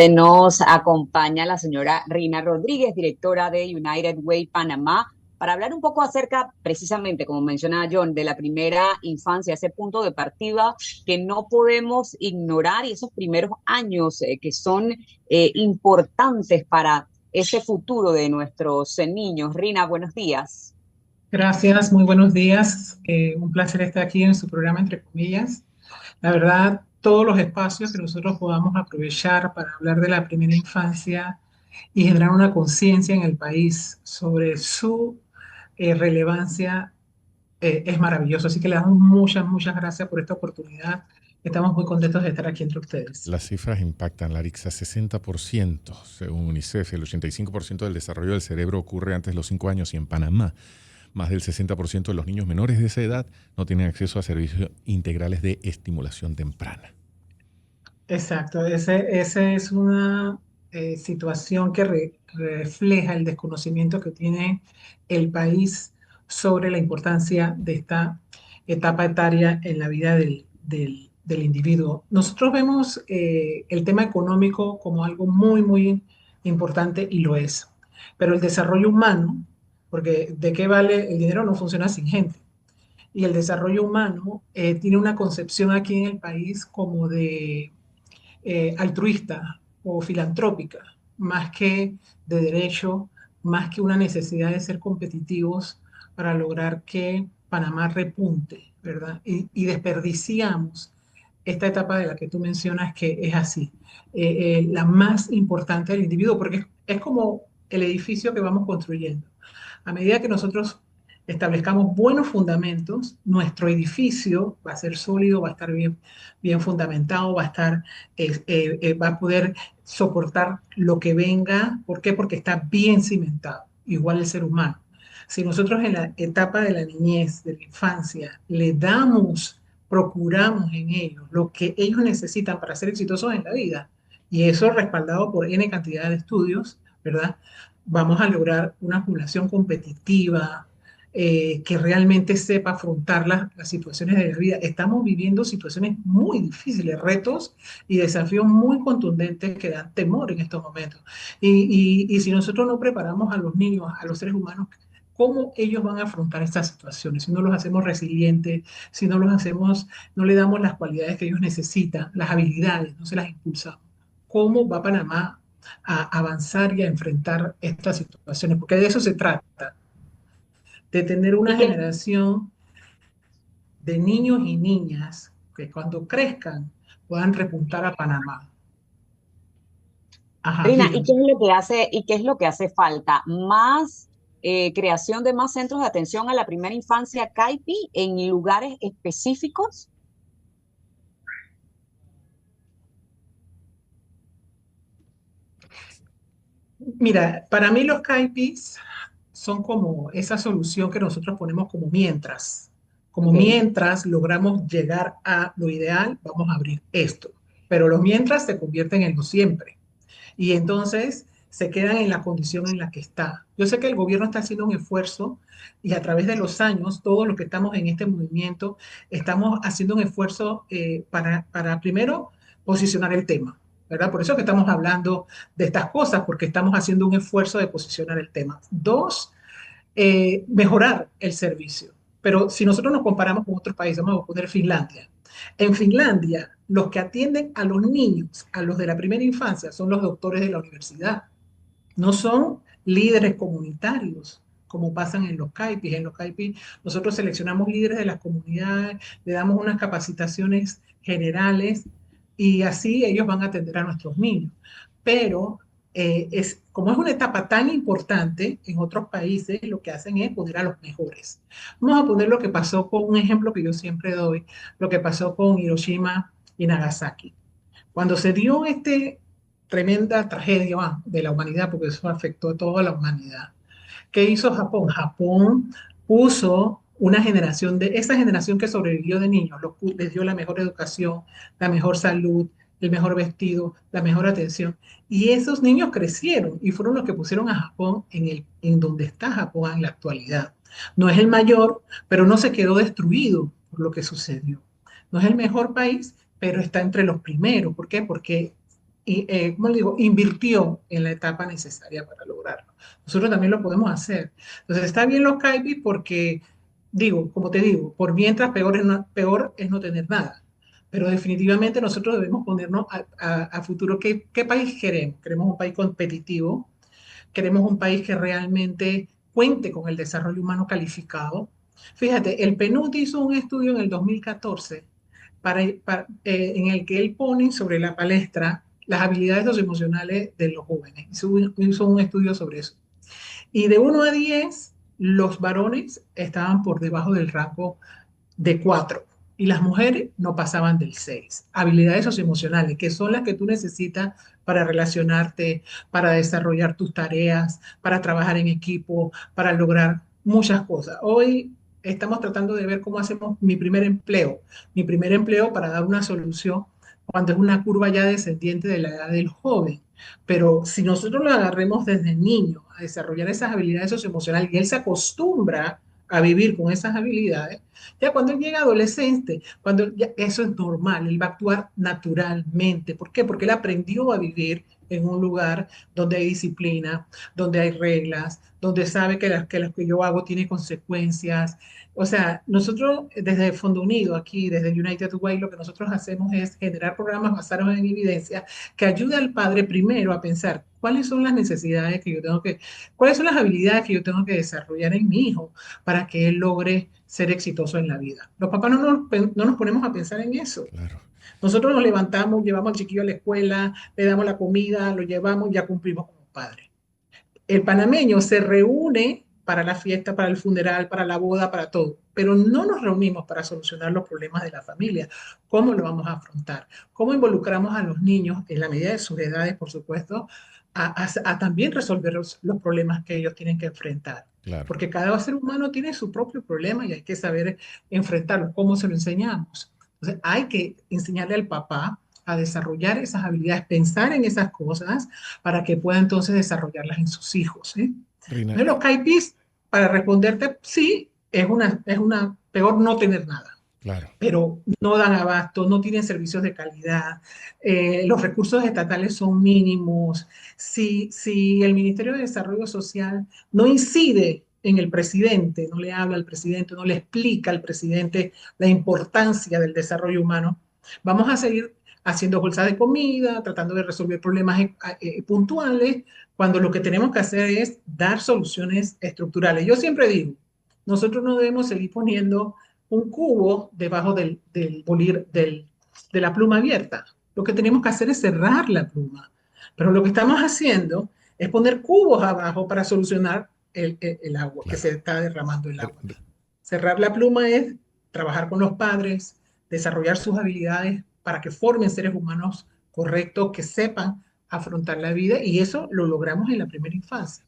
Nos acompaña la señora Rina Rodríguez, directora de United Way Panamá, para hablar un poco acerca, precisamente, como menciona John, de la primera infancia, ese punto de partida que no podemos ignorar y esos primeros años que son importantes para ese futuro de nuestros niños. Rina, buenos días. Gracias, muy buenos días. Un placer estar aquí en su programa, entre comillas. La verdad, todos los espacios que nosotros podamos aprovechar para hablar de la primera infancia y generar una conciencia en el país sobre su relevancia es maravilloso. Así que le damos muchas gracias por esta oportunidad. Estamos muy contentos de estar aquí entre ustedes. Las cifras impactan, Larix, a 60%, según UNICEF. El 85% del desarrollo del cerebro ocurre antes de los 5 años y en Panamá, más del 60% de los niños menores de esa edad no tienen acceso a servicios integrales de estimulación temprana. Exacto, ese es una situación que refleja el desconocimiento que tiene el país sobre la importancia de esta etapa etaria en la vida del individuo. Nosotros vemos el tema económico como algo muy importante y lo es, pero el desarrollo humano, porque ¿de qué vale? El dinero no funciona sin gente. Y el desarrollo humano tiene una concepción aquí en el país como de altruista o filantrópica, más que de derecho, más que una necesidad de ser competitivos para lograr que Panamá repunte, ¿verdad? Y desperdiciamos esta etapa de la que tú mencionas que es así, la más importante del individuo, porque es como el edificio que vamos construyendo. A medida que nosotros establezcamos buenos fundamentos, nuestro edificio va a ser sólido, va a estar bien fundamentado, va a poder soportar lo que venga. ¿Por qué? Porque está bien cimentado, igual el ser humano. Si nosotros en la etapa de la niñez, de la infancia, le damos, procuramos en ellos lo que ellos necesitan para ser exitosos en la vida, y eso respaldado por N cantidad de estudios, ¿verdad? Vamos a lograr una población competitiva, que realmente sepa afrontar las situaciones de la vida. Estamos viviendo situaciones muy difíciles, retos y desafíos muy contundentes que dan temor en estos momentos. Y si nosotros no preparamos a los niños, a los seres humanos, ¿cómo ellos van a afrontar estas situaciones? Si no los hacemos resilientes, si no los hacemos, no le damos las cualidades que ellos necesitan, las habilidades, no se las impulsamos. ¿Cómo va Panamá a avanzar y a enfrentar estas situaciones? Porque de eso se trata, de tener Y una que, generación de niños y niñas que cuando crezcan puedan repuntar a Panamá. Ajá, Rina, ¿y dígame. qué es lo que hace, y qué es lo que hace falta? Más creación de más centros de atención a la primera infancia CAIPI en lugares específicos. Mira, para mí los CAIPIs son como esa solución que nosotros ponemos como Ok. mientras logramos llegar a lo ideal, vamos a abrir esto. Pero los mientras se convierten en lo siempre. Y entonces se quedan en la condición en la que está. Yo sé que el gobierno está haciendo un esfuerzo y a través de los años, todos los que estamos en este movimiento, estamos haciendo un esfuerzo para primero posicionar el tema, ¿verdad? Por eso que estamos hablando de estas cosas, porque estamos haciendo un esfuerzo de posicionar el tema. Dos, mejorar el servicio. Pero si nosotros nos comparamos con otros países, vamos a poner Finlandia. En Finlandia, los que atienden a los niños, a los de la primera infancia, son los doctores de la universidad. No son líderes comunitarios, como pasan en los CAIPIs. En los CAIPIs nosotros seleccionamos líderes de las comunidades, le damos unas capacitaciones generales y así ellos van a atender a nuestros niños. Pero como es una etapa tan importante en otros países, lo que hacen es poner a los mejores. Vamos a poner lo que pasó con un ejemplo que yo siempre doy, lo que pasó con Hiroshima y Nagasaki. Cuando se dio tremenda tragedia de la humanidad, porque eso afectó a toda la humanidad, ¿qué hizo Japón? Japón puso una generación esa generación que sobrevivió de niños, les dio la mejor educación, la mejor salud, el mejor vestido, la mejor atención. Y esos niños crecieron y fueron los que pusieron a Japón en donde está Japón en la actualidad. No es el mayor, pero no se quedó destruido por lo que sucedió. No es el mejor país, pero está entre los primeros. ¿Por qué? Porque ¿cómo le digo?, invirtió en la etapa necesaria para lograrlo. Nosotros también lo podemos hacer. Entonces, está bien los CAIPI porque, digo, como te digo, por mientras peor es no tener nada. Pero definitivamente nosotros debemos ponernos a futuro qué país queremos. Queremos un país competitivo, queremos un país que realmente cuente con el desarrollo humano calificado. Fíjate, el PNUD hizo un estudio en el 2014 en el que él pone sobre la palestra las habilidades socioemocionales de los jóvenes. Hizo un estudio sobre eso. Y de 1 a 10, los varones estaban por debajo del rango de 4 y las mujeres no pasaban del 6. Habilidades socioemocionales, que son las que tú necesitas para relacionarte, para desarrollar tus tareas, para trabajar en equipo, para lograr muchas cosas. Hoy estamos tratando de ver cómo hacemos mi primer empleo para dar una solución cuando es una curva ya descendiente de la edad del joven. Pero si nosotros lo agarremos desde niño a desarrollar esas habilidades socioemocionales y él se acostumbra a vivir con esas habilidades, ya cuando él llega adolescente, eso es normal, él va a actuar naturalmente. ¿Por qué? Porque él aprendió a vivir en un lugar donde hay disciplina, donde hay reglas, donde sabe que lo que yo hago tiene consecuencias. O sea, nosotros desde Fondo Unido, aquí desde United Way, lo que nosotros hacemos es generar programas basados en evidencia que ayude al padre primero a pensar cuáles son las necesidades que yo tengo cuáles son las habilidades que yo tengo que desarrollar en mi hijo para que él logre ser exitoso en la vida. Los papás no nos ponemos a pensar en eso. Claro. Nosotros nos levantamos, llevamos al chiquillo a la escuela, le damos la comida, lo llevamos, ya cumplimos como padres. El panameño se reúne para la fiesta, para el funeral, para la boda, para todo, pero no nos reunimos para solucionar los problemas de la familia. ¿Cómo lo vamos a afrontar? ¿Cómo involucramos a los niños, en la medida de sus edades, por supuesto, a también resolver los problemas que ellos tienen que enfrentar? Claro. Porque cada ser humano tiene su propio problema y hay que saber enfrentarlo. ¿Cómo se lo enseñamos? Entonces, hay que enseñarle al papá a desarrollar esas habilidades, pensar en esas cosas para que pueda entonces desarrollarlas en sus hijos. Rina, Entonces, los CAIPIs, para responderte, sí, es una peor no tener nada, claro. pero no dan abasto, no tienen servicios de calidad, los recursos estatales son mínimos. Si el Ministerio de Desarrollo Social no incide en el presidente, no le habla al presidente, no le explica al presidente la importancia del desarrollo humano, vamos a seguir haciendo bolsas de comida, tratando de resolver problemas puntuales, cuando lo que tenemos que hacer es dar soluciones estructurales. Yo siempre digo, nosotros no debemos seguir poniendo un cubo debajo de la pluma abierta. Lo que tenemos que hacer es cerrar la pluma. Pero lo que estamos haciendo es poner cubos abajo para solucionar el agua, que Claro. se está derramando el agua. Cerrar la pluma es trabajar con los padres, desarrollar sus habilidades para que formen seres humanos correctos, que sepan afrontar la vida, y eso lo logramos en la primera infancia.